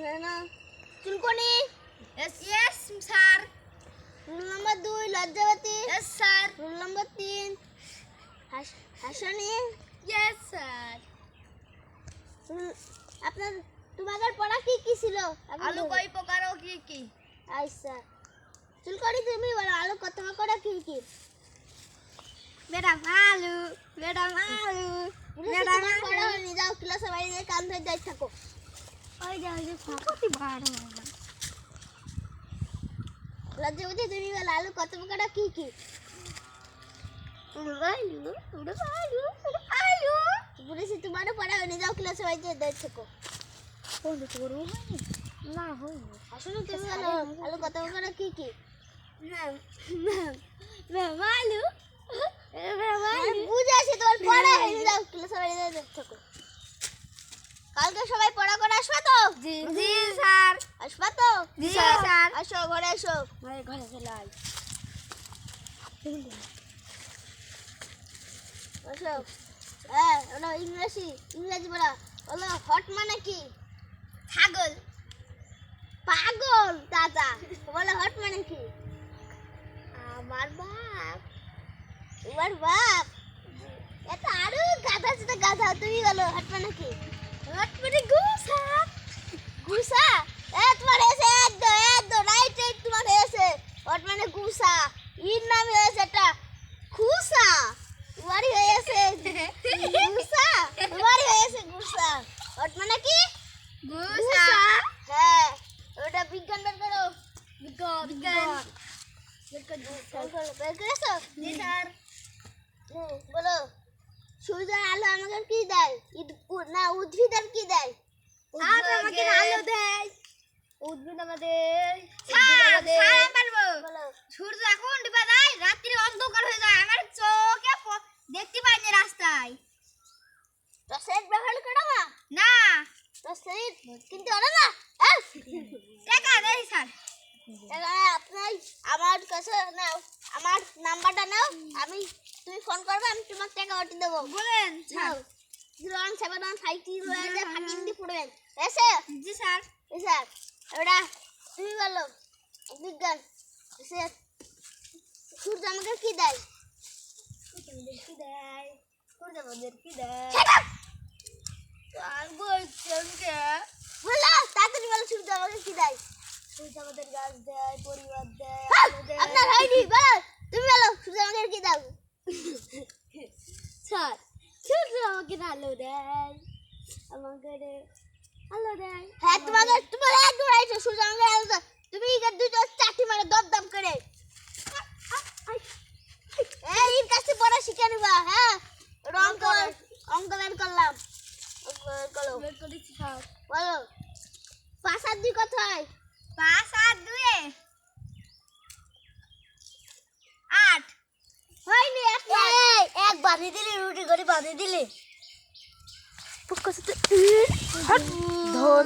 চুলকনি। Yes, sir. Rule নম্বর 2 লজ্জাবতী। Yes, sir. Rule নম্বর 3 Hasani. Yes, sir. আপনার তোমাদের পড়া কি কি ছিল? আলু কয় প্রকার ও কি কি? আচ্ছা চুলকনি তুমি বলো আলু কত প্রকার কি কি? ম্যাডাম আলু, ম্যাডাম আলু, ম্যাডাম পড়া হয়নি, যাও ক্লাসে বাইরে গিয়ে কান ধরে যাই থাকো। ওই যাও যে ফাঁকাতি বাড়ো না। লজ্জাবতী তুমি বলো আলু কত প্রকার কি কি? আলু, আলু, আলু। বলেছি তোমারও পড়া হয়নি, যাও ক্লাসে বাইরে যাই থাকো। কোন তো করব না হইনি। আসলে তুমি বলো আলু কত প্রকার কি কি? ম্যাম, ম্যাম আলু, ম্যাম আলু। বুঝাছি তোমার পড়া হয়নি, যাও ক্লাসে বাইরে যাই থাকো। কালকে সবাই পড়া করে আসবে তো? জি জি স্যার। আসবে তো? জি স্যার। আসো ঘরে এসো। ঘরে চলে আই। আসো। হ্যাঁ ওটা ইংরেজি পড়া। বলো হট মানে কি? ছাগল। পাগল দাদা। বলো হট মানে কি? আমার বাপ। তোমার বাপ? এটা আরো গাধা ছিল গাধা, তুমি বলো হট মানে কি? হট মানে গুসা। গুসা? তোমার এসে একদম রাইট তোমার এসে হট মানে গুসা। ইর নাম হয়েছে এটা খুসা। তোমারই হয়েছে গুসা। তোমারই হয়েছে গুসা। হট মানে কি? গুসা। হ্যাঁ ওটা বিজ্ঞান বের করো। বিজ্ঞান। বের করেছো? জি স্যার। বলো সূর্যের আলো আমাকে কি দেয়? না উদ্ভিদের কি দেয়? আর আমাকে আলো দেয়। উদ্ভিদ আমাদের স্যার পারবো। বলো সূর্য এখন ডুবে যায়, রাত্রি অন্ধকার হয়ে যায়, আমার চোখে দেখতে পাই না রাস্তায়। রসেট ব্যবহার করো না? না। রসেট কিনতে পারো না? টাকা দেই স্যার। আপনার আমার কাছে নাও, আমার নাম্বারটা নাও, তুমি ফোন করবে, আমি তোমাকে টাকা পাঠিয়ে দেবো। বলেন স্যার। 01715 পড়বেন। এসে জি স্যার। স্যার ওটা তুমি বলো বিজ্ঞান স্যার সূর্য আমাকে কি দেয়? কি দেয়? সূর্য আমাদের কি দেয়? Shut up! আর বলছেন কে? বলো তাড়াতাড়ি বলো সূর্য আমাকে কি দেয়? সূর্য আমাদের গাছ দেয়, পরিবার দেয়, হ্যাঁ, আলো দেয়। আপনার হয়নি, বলো তুমি বলো সূর্য আমাকে কি দাও? স্যার সূর্য আমাকে আলো দেয়, আমাকে আলো দেয়। হ্যাঁ তোমার একদম রাইট, সূর্য আমাকে আলো দেয়। তুমি এর দুটো চাটি মারো দপ করে। এর কাছে পড়া শিখে নিবা। হ্যাঁ অঙ্ক বের করলাম। বের করেছি স্যার। বলো 5 আর 2 কত হয়? 5 আর 2 8। হয়নি, এক বাঁধি দিলে রুটি করে বাঁধি দিলে ধর